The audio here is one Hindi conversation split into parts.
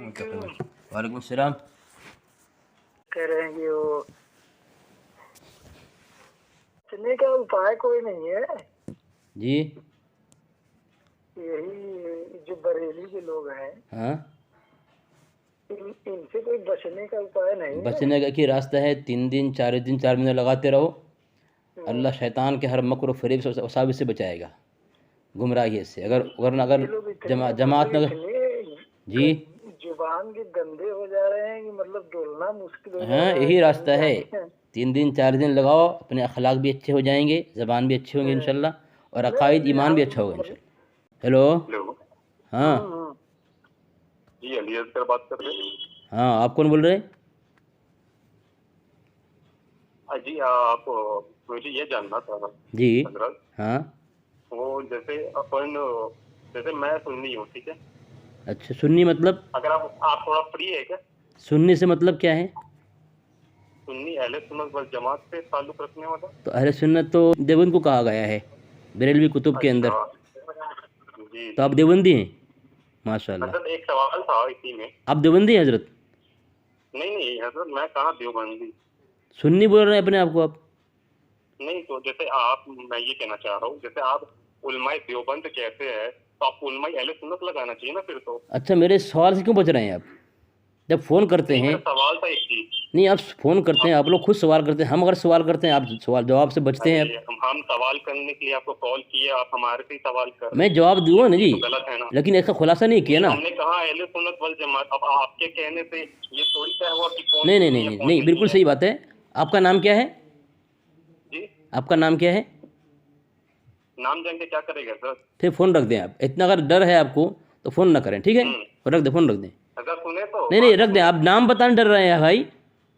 वालेकुम सलाम। कह रहे हैं कि वो चलने का उपाय कोई नहीं है। जी यही जो बरेली के लोग हैं हाँ, इनसे कोई बचने का उपाय नहीं है। बचने का की रास्ता है, 3 दिन 4 दिन 4 महीने लगाते रहो। अल्लाह शैतान के हर मकर फरेब से वसाविस से बचाएगा, गुमराही से। अगर अगर ये अगर लोग जमा इतने जमात मतलब नगर इतने जी जुबान के गंदे हो जा रहे हैं कि मतलब बोलना मुश्किल हो जा हाँ, रहा है यही कहीं रास्ता है। जाके। 3 दिन 4 दिन लगाओ, अपने अखलाक भी अच्छे हो जाएंगे, ज़बान भी अच्छी होंगी नहीं इंशाल्लाह, और अकायद नहीं, ईमान भी अच्छा होगा इंशाल्लाह। हेलो। हेलो। हाँ हम्म, जी अली असगर बात कर रहे हैं। हाँ, आप कौन बोल रहे हैं? जी आप मुझे ये जानना था जी हजरत, हाँ। वो जैसे अपन जैसे मैं सुन्नी हूँ, ठीक है। अच्छा, सुन्नी मतलब? अगर आप थोड़ा फ्री है क्या? सुन्नी से मतलब क्या है? सुन्नी अहले सुन्नत वल जमात से ताल्लुक रखने वाला। तो अहले सुन्नत तो देवबंद को कहा गया है बरेलवी कुतुब के अंदर। अच्छा जी तो आप जी। देवबंदी हैं? माशाल्लाह। हजरत एक सवाल था इसी में। आप देवबंदी हैं हजरत? नहीं नहीं हजरत, मैं कहाँ देवबंदी। सुन्नी बोल रहे हैं अपने आप को आप? नहीं तो जैसे आप, मैं ये कहना चाह रहा हूँ, जैसे आप उलमाए देवबंद कहते हैं तो आपको उलमाए अहले सुन्नत लगाना चाहिए ना फिर तो। अच्छा, मेरे सवाल से क्यों बच रहे हैं आप? जब फ़ोन करते नहीं हैं, मेरा सवाल था एक चीज। नहीं आप फ़ोन करते हैं, आप लोग खुद सवाल करते हैं, हम अगर सवाल करते हैं आप सवाल जवाब से बचते हैं अरे आप। हम सवाल करने के लिए आपको कॉल किया, आप हमारे से ही सवाल कर रहे मैं जवाब दूंगा ना हैं, जी, ये तो गलत है ना। लेकिन इसका खुलासा नहीं किया नहीं ना। हमने कहा अहले सुन्नत वल जमात, अब आपके कहने से ये थोड़ी तय हुआ कि कौन नहीं नहीं सुन्नी नहीं है नहीं कौन नहीं, नहीं बिल्कुल है। सही बात है। आपका नाम क्या है? जी आपका नाम क्या है? नाम जान के क्या करेगा सर। फिर फ़ोन रख दें आप, इतना अगर डर है आपको तो फ़ोन ना करें, ठीक है? रख दें, फ़ोन रख दें। अगर सुने तो नहीं नहीं, बात रख दें। सुने। आप नाम बताने डर रहे हैं भाई,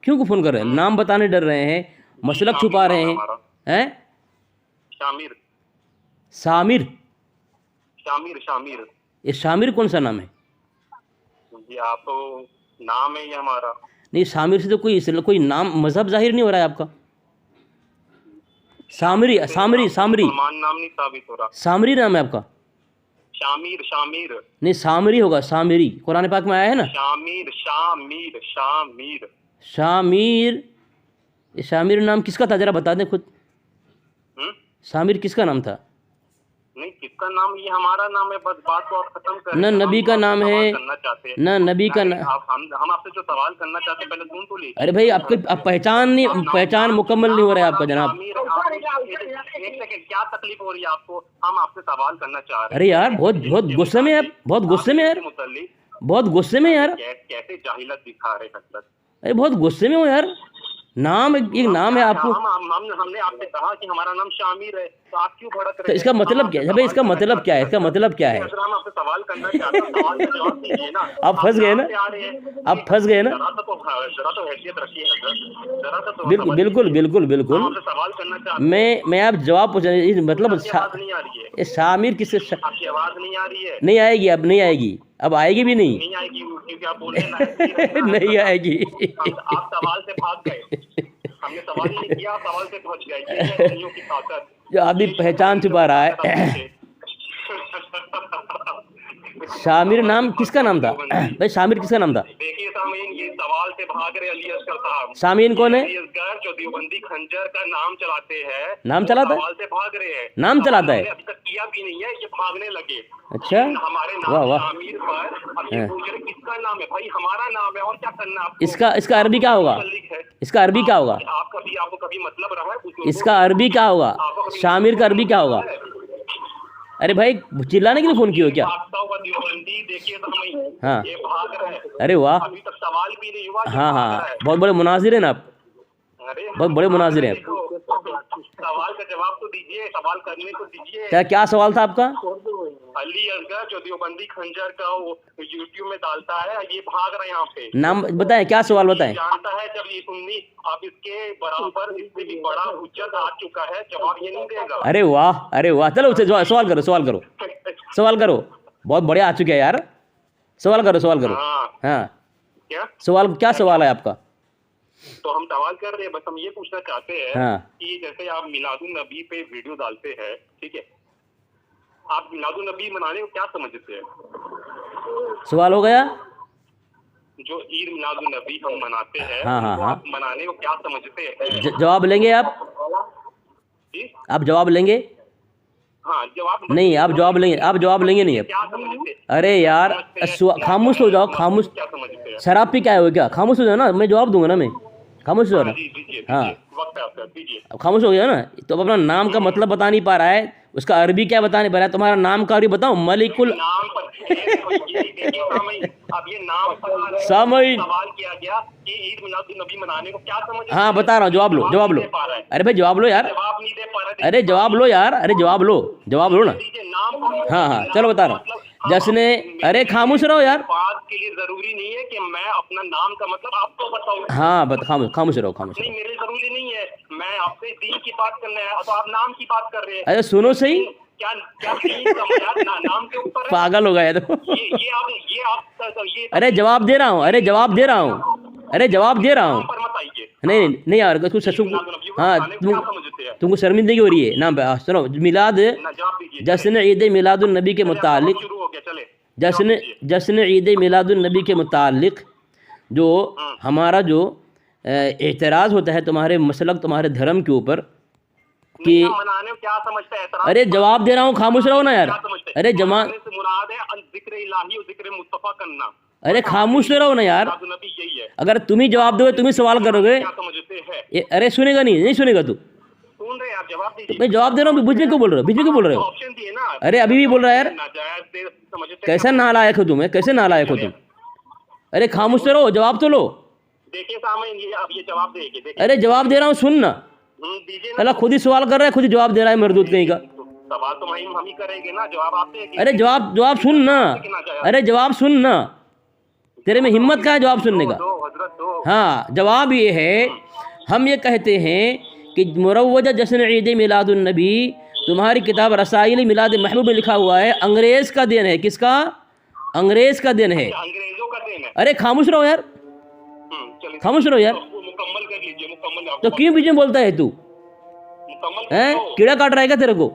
क्यों को फ़ोन कर रहे हैं? नाम बताने डर रहे हैं, जी मसलक शामिर छुपा नाम रहे है हैं। हमारा। हैं? शामिर सामिर? शामिर शामिर। ये शामिर कौन सा नाम है? जी आप तो नाम है ये हमारा। नहीं, शामिर से तो कोई नाम मज़हब जाहिर नहीं हो रहा है आपका। सामरी, शामिर से सामरी, आपको सामरी, मुसलमान नाम नहीं साबित हो रहा। सामरी नाम है आपका? शामिर शामिर। नहीं, सामरी होगा, सामरी कुरान पाक में आया है ना। शामिर शामिर शामिर। शामिर, ये शामिर नाम किसका था जरा बता दें खुद। शामिर किसका नाम था? नहीं किसका नाम, ये हमारा नाम है, बस बात को आप खत्म करें। ना नबी का नाम है, करना चाहते हैं ना नबी का नहीं, नाम। आप हम आपसे जो सवाल करना चाहते हैं पहले सुन तो लीजिए। अरे भाई, आपकी आप पहचान नहीं, पहचान मुकम्मल नहीं हो रहा है आपका जनाब। एक सेकंड, क्या तकलीफ हो रही है आपको? हम आपसे सवाल करना चाह रहे हैं। अरे यार, बहुत बहुत गुस्से में आप, बहुत गुस्से में यार, बहुत गुस्से में यार। कैसे जाहिलत दिखा रहे हैं। अरे बहुत गुस्से में हो यार। नाम एक नाम है आपको। हमने आपसे कहा कि हमारा नाम शामिर है, तो आप क्यों भड़क रहे तो हैं? इसका मतलब क्या है भाई? इसका मतलब क्या है? इसका मतलब क्या है? हम आपसे सवाल करना चाहते हैं, सवाल का जवाब दीजिए ना। आप फंस गए ना, आप फंस गए ना। जरा तो हैसियत रखिए हजरत, जरा तो बिल्कुल बिल्कुल बिल्कुल बिल्कुल। आपसे सवाल करना चाहते हैं। मैं आप जवाब पूछ रहे हैं, मतलब आवाज नहीं आ रही है, ये शामिर किससे आपकी आवाज नहीं आ रही है। नहीं आएगी, अब नहीं आएगी, अब आएगी भी नहीं। नहीं आएगी क्योंकि आप बोलने लायक नहीं रहे ना। नहीं आएगी। आप सवाल से भाग गए, हमने सवाल ही नहीं किया, आप सवाल से पहुंच गए। ये है दुनिया की ताकत। जो आदमी पहचान छुपा रहा है। शामिर नाम किसका नाम था भाई? शामिर किसका नाम था? देखिए सामीन, ये सवाल से भाग रहे अली असगर साहब। शामिर कौन है? अली असगर जो देवबंदी खंजर का नाम चलाते हैं, नाम चलाता है? सवाल से भाग रहे हैं। नाम चलाता है? अभी तक किया भी नहीं है, ये भागने लगे। अच्छा, हमारे वाह नाम वाह। शामिर पर अब ये पूछ रहे किसका नाम है। भाई हमारा नाम है, और क्या करना आपको? इसका अरबी क्या होगा? इसका अरबी क्या होगा? आपको कभी मतलब रहा है? इसका अरबी क्या होगा? शामिर का अरबी क्या होगा? अरे भाई, चिल्लाने के लिए फोन किया क्या? देखिए तो हाँ, ये भाग रहा है। अरे वाह, अभी तक सवाल भी नहीं हुआ, हाँ हाँ, बहुत बड़े मुनाजिर हैं ना आप, अरे बहुत बड़े मुनाजिर हैं। सवाल का जवाब तो दीजिए, सवाल करने को दीजिए। क्या सवाल था आपका? अली असगर जो देवबंदी खंजर का वो यूट्यूब में डालता है, ये भाग रहे हैं यहाँ पे। नाम बताएं, क्या सवाल बताएं? जानता है जब ये सुन्नी, अब इसके बराबर इससे भी बड़ा हुज्जत आ चुका है, जवाब ये नहीं देगा। अरे वाह, अरे वाह, चलो उसे सवाल करो, सवाल करो, सवाल करो, बहुत बड़े आ चुके हैं यार। सवाल करो, सवाल करो। हाँ, क्या सवाल, क्या सवाल है आपका? तो हम सवाल कर रहे हैं, बस हम ये पूछना चाहते हैं हाँ। कि जैसे आप मिलादुन नबी पे वीडियो डालते हैं, ठीक है, आप मिलादुन नबी मनाने को क्या समझते हैं? सवाल हो गया? जो ईद मिलादुन नबी हम मनाते हैं, हाँ, हाँ, वो हाँ। आप मनाने को क्या समझते हैं? जवाब लेंगे आप? जी? आप जवाब लेंगे? हाँ, जवाब नहीं, आप जवाब लेंगे, आप जवाब लेंगे नहीं अब। क्या समझते हैं? अरे यार, खामोश हो जाओ, खामोश। क्या समझते हैं? शराब पी क्या हो क्या? खामोश हो जाओ ना, मैं जवाब दूंगा ना, मैं। खामोश हो जाओ ना। जी, दीजिए, हाँ। वक्त है आपका, दीजिए। अब खामोश हो गया ना, तो अब अपना नाम का मतलब बता नहीं पा रहा है, उसका अरबी क्या बता नहीं पा रहा है। तुम्हारा नाम का अरबी बताओ, मलिकुल नाम पर देखिए सामईन, अब ये नाम पर सामईन। सवाल किया गया कि ईद मिलादुन नबी मनाने को क्या समझते हैं? हाँ, बता रहा हूँ, जवाब लो, जवाब लो। अरे भाई जवाब लो यार, जवाब नहीं दे पा रहे। अरे जवाब लो यार, अरे जवाब लो, जवाब लो ना। दीजिए नाम। हाँ, हाँ, चलो बता रहा हूँ। जश्न, अरे खामोश रहो यार। बात के लिए जरूरी नहीं है कि मैं अपना नाम का मतलब आपको बताऊं। हाँ, खामोश, खामोश रहो, खामोश नहीं, रहो। मेरे जरूरी नहीं है, मैं आपसे दीन की बात करना है तो आप नाम की बात कर रहे हैं। अरे सुनो सही, क्या क्या दीन का मजाक नाम के ऊपर है? पागल हो गया तो। ये अरे जवाब दे रहा हूँ, अरे जवाब दे रहा हूँ, अरे जवाब दे रहा हूँ। पर मत आइए। नहीं नहीं यार, कुछ ससुर। हाँ, तुमको शर्मिंदगी हो रही है नाम पे। सुनो, मिलाद, जवाब दीजिए। जश्न ईद मिलादुन नबी के मुतालिक, शुरू हो गया, चले। जश्न ईद मिलादुन नबी के मुतालिक जो हमारा जो एतराज़ होता है तुम्हारे मसलक, तुम्हारे धर्म के ऊपर कि मनाने को क्या समझते हैं? अरे जवाब दे रहा हूँ, खामोश रहो ना यार। अरे मुराद है जिक्र इलाही और जिक्र मुस्तफा करना। अरे खामोश रहो ना यार। नबी यही है। अगर तुम ही जवाब दोगे, तुम ही सवाल करोगे। क्या समझते हैं? अरे सुनेगा नहीं सुनेगा तू। सुन रहे हैं आप, जवाब दीजिए। मैं जवाब दे रहा हूँ, बीच में क्यों बोल रहे हो, बीच में क्यों बोल रहे हो? ऑप्शन दिए ना। अरे अभी भी बोल रहा है यार, नाजायज दे समझते हैं। कैसा नालायक हो तुम, कैसे नालायक हो तुम? अरे खामोश रहो, जवाब तो लो। देखिए सामने ये अब ये जवाब देंगे, देखिए। अरे जवाब दे रहा हूँ, सुन ना। दीजिए ना। पहला खुद ही सवाल कर रहा है, खुद ही जवाब दे रहा है, मरदूत कहीं का। सवाल तो हम ही करेंगे ना, जवाब आप देंगे। अरे जवाब सुन ना, अरे जवाब सुन ना, तेरे में हिम्मत का है जवाब सुनने का? हजरत दो। हाँ, जवाब ये है, हम ये कहते हैं कि मुरव्वजा जश्न ईद मिलादुन नबी, तुम्हारी किताब रसाइल मिलाद महबूब में लिखा हुआ है, अंग्रेज़ का देन है। किसका? अंग्रेज़ का देन है। अंग्रेजों का देन है। अरे खामोश रहो यार, चलिए खामोश रहो यार। मुकम्मल कर लीजिए, मुकम्मल। तो क्यों बीच में बोलता है तू? मुकम्मल हैं, कीड़ा काट रहा है क्या तेरे को?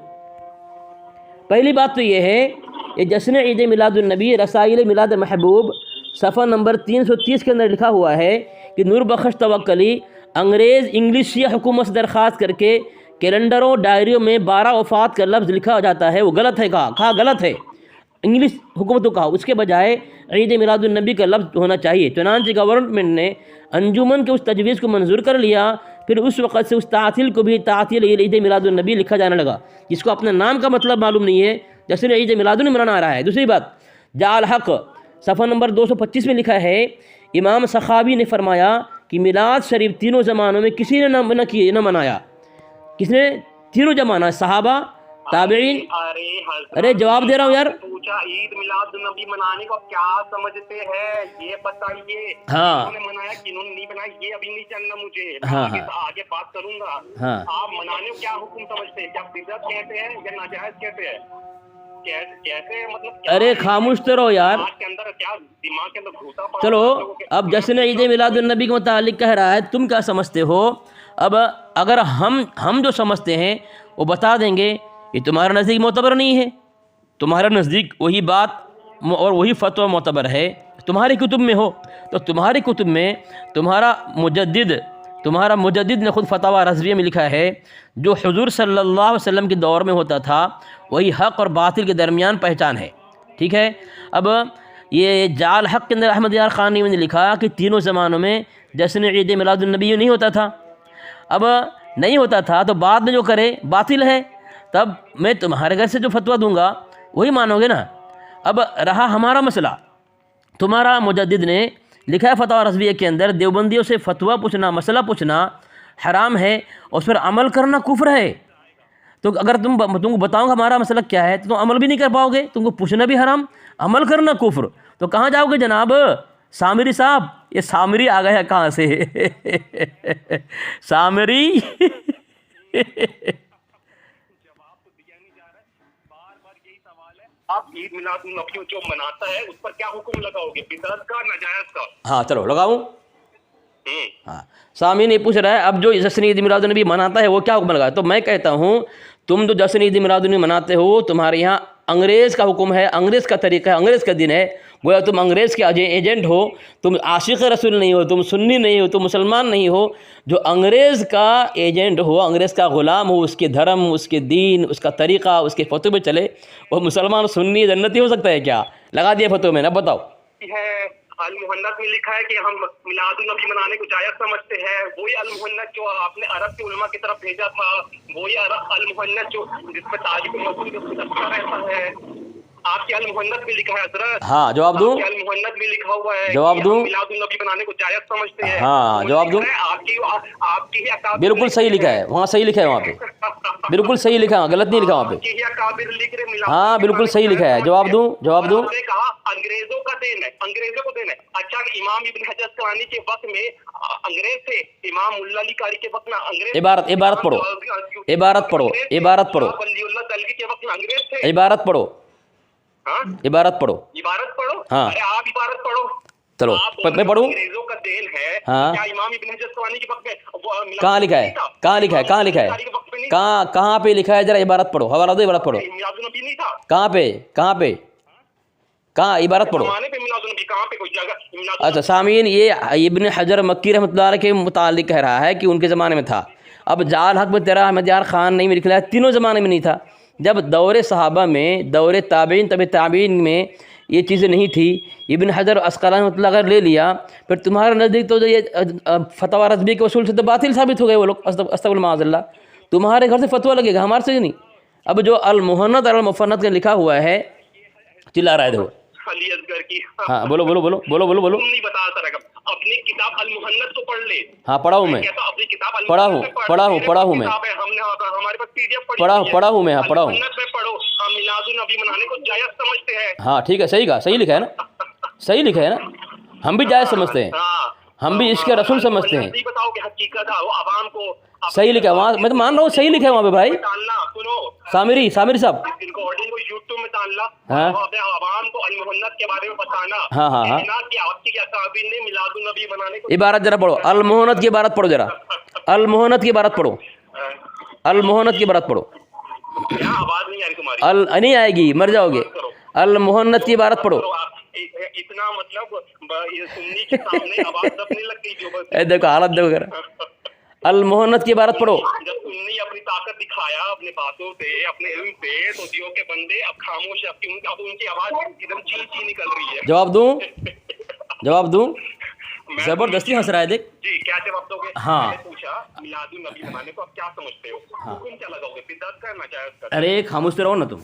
पहली बात तो ये है, ये जश्न ईद मिलादुन नबी रसाइल मिलाद महबूब सफ़ा नंबर 330 के अंदर लिखा हुआ है कि नूर बख्श तवक्कली अंग्रेज़ इंग्लिश या हुकूमत से दरख्वास्त करके कैलेंडरों डायरियों में 12 वफ़ात का लफ्ज़ लिखा जाता है, वो गलत है। कहा गलत है, इंग्लिश हुकूमत कहा, उसके बजाय ईद मिलादुन नबी का लफ्ज़ होना चाहिए। चुनांचे गवर्नमेंट ने अंजुमन के उस तजवीज़ को मंजूर कर लिया, फिर उस वक़्त से उस तातील को भी तातील ईद मिलादुन नबी लिखा जाने लगा, जिसको अपने नाम का मतलब मालूम नहीं है, जैसे ईद मिलादुन मनाना आ रहा है। दूसरी बात, जाल हक़ सफ़ा नंबर 225 में लिखा है, इमाम सखावी ने फरमाया कि मिलाद शरीफ तीनों ज़मानों में किसी ने न मनाया। किसने? तीनों ज़माना, सहाबा, ताबईन। अरे जवाब दे रहा हूँ यार। पूछा ईद मिलादुन नबी मनाने को क्या समझते हैं, ये बताइए। हाँ, किन्होंने मनाया, किन्होंने नहीं बनाया, ये अभी नहीं जानना मुझे। हाँ, आगे बात करूंगा। हाँ। आप मनाने को क्या हुक्म समझते हैं? क्या बिदअत कहते हैं या नाजायज कहते हैं? कैसे मतलब? अरे खामोश तो रहो यार। के अंदर क्या दिमाग के अंदर घुसा पड़ा? चलो, अब जश्न ईद मिलादुन नबी के मुतालिक कह रहा है, तुम क्या समझते हो? अब अगर हम जो समझते हैं वो बता देंगे, ये तुम्हारा नज़दीक मोतबर नहीं है, तुम्हारा नज़दीक वही बात और वही फतवा मोतबर है, तुम्हारी कुतुब में हो, तो तुम्हारी कुतुब में तुम्हारा मुजद्दिद ने ख़ुद फतवा रज़विया में लिखा है, जो हुज़ूर सल्लल्लाहु अलैहि वसल्लम के दौर में होता था, वही हक़ और बातिल के दरमियान पहचान है। ठीक है। अब ये जाल हक़ के अंदर अहमद यार ख़ानी ने लिखा कि तीनों ज़मानों में जश्न ईद मिलादुन नबी नहीं होता था। अब नहीं होता था तो बाद में जो करे बातिल है, तब मैं तुम्हारे घर से जो फतवा दूंगा वही मानोगे ना। अब रहा हमारा मसला, तुम्हारा मुजद्दिद ने लिखा है फतवा रज़विया के अंदर, देवबंदियों से फतवा पूछना, मसला पूछना हराम है और उस पर अमल करना कुफ्र है। तो अगर तुमको बताऊंगा हमारा मसला क्या है तो तुम अमल भी नहीं कर पाओगे, तुमको पूछना भी हराम, अमल करना कुफ्र, तो कहाँ जाओगे जनाब? सामरी साहब, ये सामरी आ गया कहाँ से? सामरी आप ईद मिलादुन नबी जो मनाता है उस पर क्या हुक्म लगाओगे, बिदअत का, नाजायज का? हाँ चलो लगाऊं। हाँ, सामी ने पूछ रहा है अब जो जश्न ईद मिलादुन नबी मनाता है वो क्या हुक्म लगाए? तो मैं कहता हूँ, तुम जो जश्न ईद मिलादुन नबी मनाते हो, तुम्हारे यहाँ अंग्रेज़ का हुक्म है, अंग्रेज़ का तरीका है, अंग्रेज़ का दिन है, गोया तुम अंग्रेज़ के एजेंट हो, तुम आशिक़ रसूल नहीं हो, तुम सुन्नी नहीं हो, तुम मुसलमान नहीं हो। जो अंग्रेज़ का एजेंट हो, अंग्रेज़ का ग़ुलाम हो, उसके धर्म, उसके दीन, उसका तरीक़ा, उसके फतवे पे चले, वो मुसलमान सुन्नी जन्नती हो सकता है क्या? लगा दिया फतवे में, ना बताओ। है अल-मुहन्नत में लिखा है कि हम मिलादुन नबी मनाने को जायज़ समझते हैं। वही अल-मुहन्नत जो आपने अरब के उलमा की तरफ भेजा था, वही अल-मुहन्नत जो जिसमें तारीख मौजूद रहता है, आपके अल-मुहन्नत में लिखा है हज़रत। हाँ, जवाब दूं? अल-मुहन्नत में लिखा हुआ है, जवाब दूं? मिलादुन नबी बनाने को जायज़ समझते हैं। हाँ, जवाब दूं? आपकी ही अकाबिर बिल्कुल सही लिखा है, वहाँ सही लिखा है, वहाँ पे बिल्कुल सही लिखा है, गलत नहीं लिखा वहाँ पे। आपकी ही अकाबिर लिख रहे मिलादुन हाँ, बिल्कुल सही लिखा है। जवाब दूं? जवाब दूं? आपने कहा अंग्रेजों का देन है, अंग्रेजों को देन है। अच्छा, इमाम इब्न हजर असक़लानी के वक्त में अंग्रेज थे, इमाम मुल्ला अली कारी के वक्त में अंग्रेज। इबारत पढ़ो, इबारत पढ़ो, इबारत पढ़ो, वलीउल्लाह दलवी के वक्त में अंग्रेज थे। इबारत पढ़ो, हाँ, इबारत पढ़ो। इबारत पढ़ो। हाँ। अरे आप इबारत पढ़ो। चलो आप मैं पढ़ूं? अंग्रेजों का देन है। हाँ। क्या इमाम इब्न हजर असक़लानी के वक्त में कहाँ लिखा है? कहाँ लिखा है? कहाँ लिखा है? कहाँ पे लिखा है? जरा इबारत पढ़ो, हवाला दो, इबारत पढ़ो। मिलादुन नबी नहीं था। कहाँ पे? कहाँ पे? कहाँ? इबारत पढ़ो। ज़माने पे मिलादुन नबी कहाँ पे कोई जगह मिलादुन अच्छा सामीन, ये इब्न हजर मक्की रहमतुल्लाह अलैह के मुतालिक कह रहा है कि उनके ज़माने में था। अब जाल हक में तेरा अहमद यार ख़ान नहीं में लिखा है, तीनों ज़माने में नहीं था। जब दौरे सहाबा में, दौरे ताबीन, तब ताबीन में ये चीज़ें नहीं थी, इब्न हजर अस्क़लानी रहमतुल्लाह अगर ले लिया, फिर तुम्हारे नज़दीक तो ये फतवा रज़वी के उसूल से तो बातिल साबित हो गए वो लोग, अस्तग़फिरुल्लाह माअज़ल्लाह। तुम्हारे घर से फतवा लगेगा, हमारे से नहीं। अब जो अल-मुहन्नत और अल-मुफ़न्नत का लिखा हुआ है, चिल्ला रहा है देखो। अली असगर की। हाँ बोलो बोलो बोलो बोलो बोलो बोलो। तुम नहीं बता सकते, अपनी किताब अल-मुहन्नत तो पढ़ ले। हाँ पढ़ा हूँ मैं, अपनी किताब पढ़ा हूँ मैं, हमने हमारे पास पीडीएफ पढ़ा हूँ मैं, हाँ पढ़ा हूँ। में पढ़ो, हम मिलादुन नबी मनाने को जायज़ समझते हैं। हाँ ठीक है, सही कहा, सही लिखा है ना, सही लिखा है ना, हम भी जायज़ समझते हैं, हम भी इसके रसूल समझते हैं। बताओ कि हकीकत है, वो आवाम को सही लिखा है वहाँ, मैं तो मान रहा हूँ सही लिखा है वहाँ पे भाई। सुनो सामिरी साहब। रिकॉर्डिंग को यूट्यूब में डालना, हाँ। आवाम को अल-मुहन्नत के बारे में बताना। हाँ हाँ हाँ। कि आपकी अकाबिर ने मिलादुन नबी बनाने को इबारत जरा पढ़ो, अल-मुहन्नत की इबारत पढ़ो जरा, अल-मुहन्नत की इबारत पढ़ो, अल-मुहन्नत की इबारत पढ़ो। यहाँ आवाज नहीं आ रही तुम्हारी। नहीं आएगी, मर जाओगे। अल-मुहन्नत की इबारत पढ़ो। इतना मतलब सुन्नी के सामने आवाज दबने लग गई जो बस। देखो हालत देखो जरा, अल-मुहन्नत की इबारत पढ़ो। जब सुन्नी अपनी ताकत दिखाया अपने बातों से, अपने इल्म से, तो दियो के बंदे अब खामोश है, अब उनकी आवाज एकदम ची ची निकल रही है। जवाब दूं? जवाब दूं? जबरदस्ती हंस रहा है देख। जी, क्या जवाब दोगे? हाँ। मैंने पूछा मिलादुन नबी मनाने को आप क्या समझते हो? हुक्म क्या लगाओगे, बिदअत का या नाजायज का? अरे खामोश रहो ना तुम।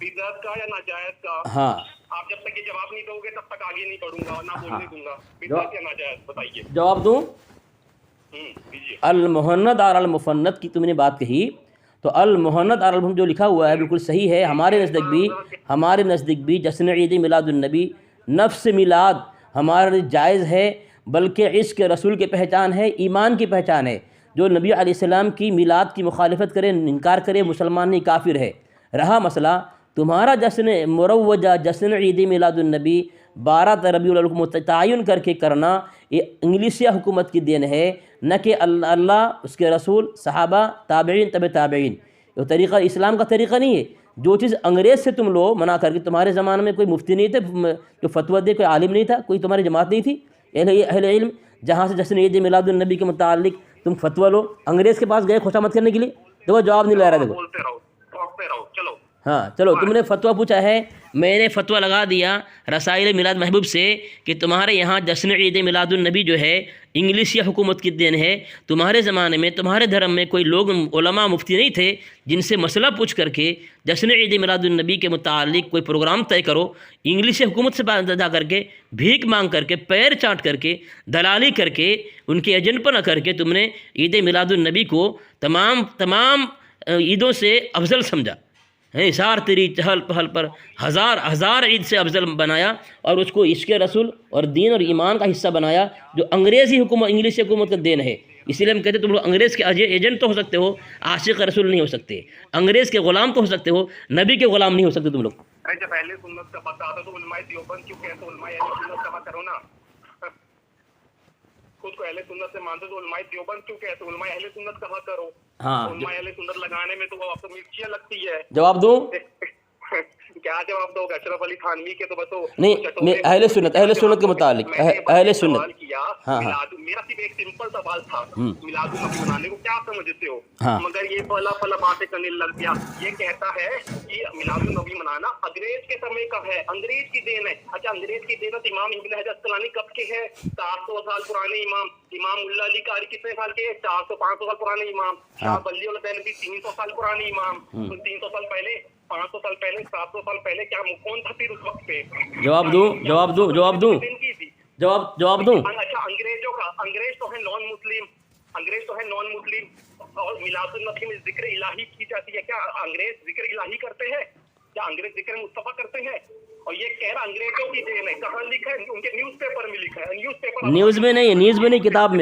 बिदअत का या नाजायज का? हाँ। आप जब तक ये जवाब नहीं दोगे तब तक आगे नहीं बढ़ूंगा, ना बोलने दूंगा। बिदअत या नाजायज बताइए। जवाब दूं? दीजिए। अल-मुहन्नत और अल-मुफ़न्नत की तुमने बात कही, तो अल-मुहन्नत और अल-मुफ़न्नत जो लिखा हुआ है बिल्कुल सही है। हमारे नज़दीक भी जश्न ईद मिलादुन्नबी, नफ्स मिलाद हमारे लिए जायज़ है, बल्कि इश्क़ रसूल की पहचान है, ईमान की पहचान है। जो नबी अलैहिस्सलाम की मिलाद की मुखालिफत करे, इनकार करे, मुसलमान नहीं काफिर है। रहा मसला तुम्हारा जश्न मुरव्वजा जश्न ईद मिलादुन्नबी 12 रबीउल अव्वल को तयन करके करना, ये इंग्लिशिया हुकूमत की देन है, न कि अल्लाह, उसके रसूल, सहाबा, ताबईन, तब ताबईन। ये तरीक़ा इस्लाम का तरीक़ा नहीं है। जो चीज़ अंग्रेज़ से तुम लो मना करके, तुम्हारे ज़माने में कोई मुफ्ती नहीं थे जो फतवा दे, कोई आलिम नहीं था, कोई तुम्हारी जमात नहीं थी अहले इल्म, जहाँ से जश्न ईद मिलादुन्नबी के मुतालिक तुम फतवा लो। अंग्रेज़ के पास गए खुशामद करने के लिए, देखो जवाब नहीं ले रहा। देखो बोलते रहो, talkते रहो, चलो। हाँ चलो, तुमने फतवा पूछा है, मैंने फतवा लगा दिया रसाइल मिलाद महबूब से कि तुम्हारे यहाँ जश्न ईद मिलादुन्नबी जो है इंग्लिश या हुकूमत की देन है। तुम्हारे ज़माने में, तुम्हारे धर्म में कोई लोग उलमा मुफ्ती नहीं थे जिनसे मसला पूछ करके जश्न ईद मिलादुन्नबी के मुतालिक कोई प्रोग्राम तय करो। इंग्लिश हुकूमत से जा करके, भीख मांग करके, पैर चाट करके, दलाली करके, उनके एजेंट पर न करके तुमने ईद मिलादुन्नबी को तमाम ईदों से अफजल समझा है। इशार तेरी चहल पहल पर हज़ार ईद से अफजल बनाया और उसको इश्क़ रसूल और दीन और ईमान का हिस्सा बनाया, जो अंग्रेज़ी हुकूमत, इंग्लिश हुकूमत का देन है। इसीलिए हम कहते हैं तुम लोग अंग्रेज़ के एजेंट तो हो सकते हो, आशिक़ रसूल नहीं हो सकते। अंग्रेज़ के ग़ुलाम तो हो सकते हो, नबी के ग़ुलाम नहीं हो सकते तुम लोग। अरे जब पहले सुन्नत का पता आता तो उलमाए देवबंद क्यों कहते, उलमाए अहले सुन्नत का करो ना। खुद को अहले सुन्नत से मानते तो उलमाए देवबंद क्यों कहते, उलमाए अहले सुन्नत कहा करो। हाँ, उलमाए अहले सुन्नत लगाने में तो आपको मिर्चियाँ लगती है। जवाब दूं? क्या जवाब दोगे अशरफ अली थानवी के? तो बतो नहीं, मैं अहले सुन्नत के मुतालिक अहले सुन्नत। हाँ, मेरा सिर्फ एक सिंपल सवाल था, मिलाद नबी मनाने को क्या समझते हो? हाँ। मगर ये फला बातें करने लग गया। ये कहता है कि मिलाद नबी मनाना अंग्रेज के समय का है, अंग्रेज की देन है। अच्छा, अंग्रेज की देन है तो इमाम इब्न हजर अस्कलानी कब के है? 400 साल पुराने इमाम मुल्ला अली कारी कितने साल के? 400-500 साल पुराने इमाम। शाह वली उल देहलवी 300 साल पुराने इमाम। 300 साल पहले, 500 साल पहले, 700 साल पहले क्या कौन था फिर उस वक्त पे? जवाब दूं? अच्छा, अंग्रेज तो है नॉन मुस्लिम, और मिलादुन नबी में जिक्र इलाही की जाती है। क्या अंग्रेज जिक्र इलाही करते हैं? क्या अंग्रेज जिक्र मुस्तफा करते हैं? और ये कह रहा अंग्रेजों की देन है। कहाँ लिखा है? उनके न्यूज़पेपर में लिखा है। न्यूज़ में नहीं, किताब में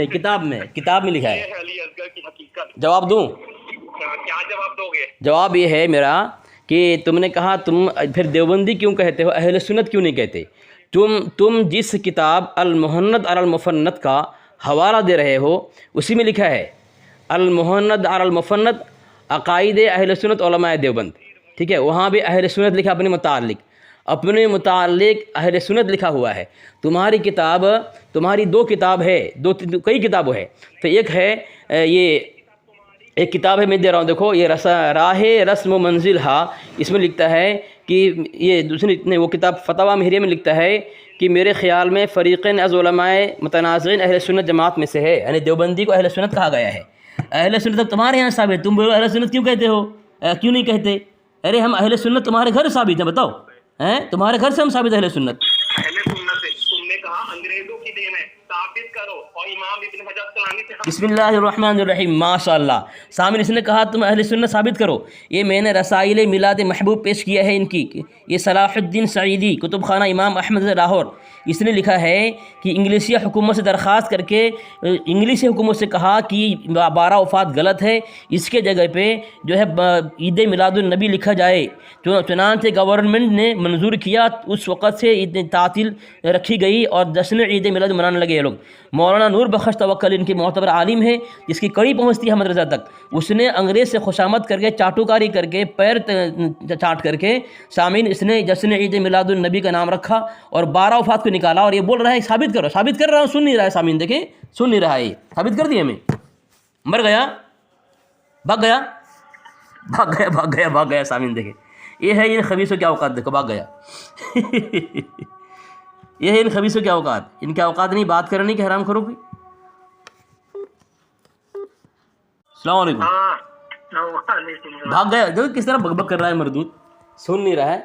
लिखा है। अली असगर की हकीकत। जवाब दूं? क्या जवाब दोगे? जवाब ये है मेरा कि तुमने कहा, तुम फिर देवबंदी क्यों कहते हो, अहले सुन्नत क्यों नहीं कहते? तुम जिस किताब अल-मुहन्नद अल-मुफन्नद का हवाला दे रहे हो उसी में लिखा है अल-मुहन्नद अल-मुफन्नद अकायदे अहले सुन्नत उलमाए देवबंद, ठीक है? वहाँ भी अहले सुन्नत लिखा, अपने मुतालिक अहले सुन्नत लिखा हुआ है। तुम्हारी दो किताब है, कई किताबें है। तो एक है एक किताब है, मैं दे रहा हूँ, देखो, ये राहे रस्म व मंजिल हा, इसमें लिखता है कि ये दूसरी वो किताब फतवा महरिया में लिखता है कि मेरे ख़्याल में फ़रीक़ैन अज़ उलमाए मुतनाज़िन अहले सुन्नत जमात में से है, यानी देवबंदी को अहले सुन्नत कहा गया है। अहले सुन्नत अब तुम्हारे यहाँ साबित, तुम बोलो अहले सुन्नत क्यों कहते हो, क्यों नहीं कहते? अरे हम अहले सुन्नत तुम्हारे घर साबित है, बताओ, हैं? तुम्हारे घर से हम साबित अहले सुन्नत। तुमने कहा अंग्रेजों की देन है, साबित करो। और इमाम इब्न हजर अस्कलानी से बिस्मिल्लाहिर्रहमानिर्रहीम, माशाअल्लाह। सामिन इसने कहा तुम अहले सुन्नत साबित करो। ये मैंने रसाइल मिलाद महबूब पेश किया है इनकी, ये सलाहुद्दीन सईदी कुतुब खाना इमाम अहमद लाहौर, इसने लिखा है कि इंग्लिशी हुकूमत से दरख्वास्त करके इंग्लिशी हुकूमत से कहा कि 12 वफ़ात गलत है, इसके जगह पे जो है ईद मिलादुन नबी लिखा जाए। चुनांचे गवर्नमेंट ने मंजूर किया, उस वक़्त से ईद तातील रखी गई और जश्न ईद मिलाद मनाने लगे ये लोग। मौलाना नूर बख्श तवक्कल इनके मोतबर आलिम है, जिसकी कड़ी पहुँचती है अहमद रज़ा तक। उसने अंग्रेज़ से खुशामद करके, चाटुकारी करके, पैर चाट करके सामीन इसने जश्न ईद मिलादुन नबी का नाम रखा और 12 वफ़ात को निकाला। और ये बोल रहा है साबित करो, साबित कर रहा हूँ, सुन नहीं रहा है सामीन, देखे सुन नहीं रहा है, साबित कर दिया मैं, मर गया, भाग गया सामीन, देखे ये है इन खबीसों की औकात, देखो भाग गया। ये है इन खबीसों की औकात, इनकी औकात नहीं बात करने की, हराम खरो की। अस्सलाम वालेकुम। भाग गया, देखो किस तरह बकबक कर रहा है मरदूद, सुन नहीं रहा है,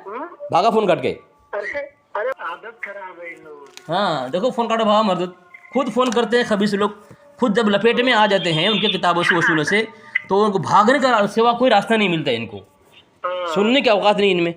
भागा फोन काट के। अरे आदत खराब है इन लोगों की। हाँ देखो, फ़ोन काटो, भागा मरदूद, खुद फ़ोन करते हैं खबीस लोग, खुद जब लपेट में आ जाते हैं उनके किताबों से वसूलों से, तो उनको भागने का सिवा कोई रास्ता नहीं मिलता है इनको, सुनने की औकात नहीं इनमें।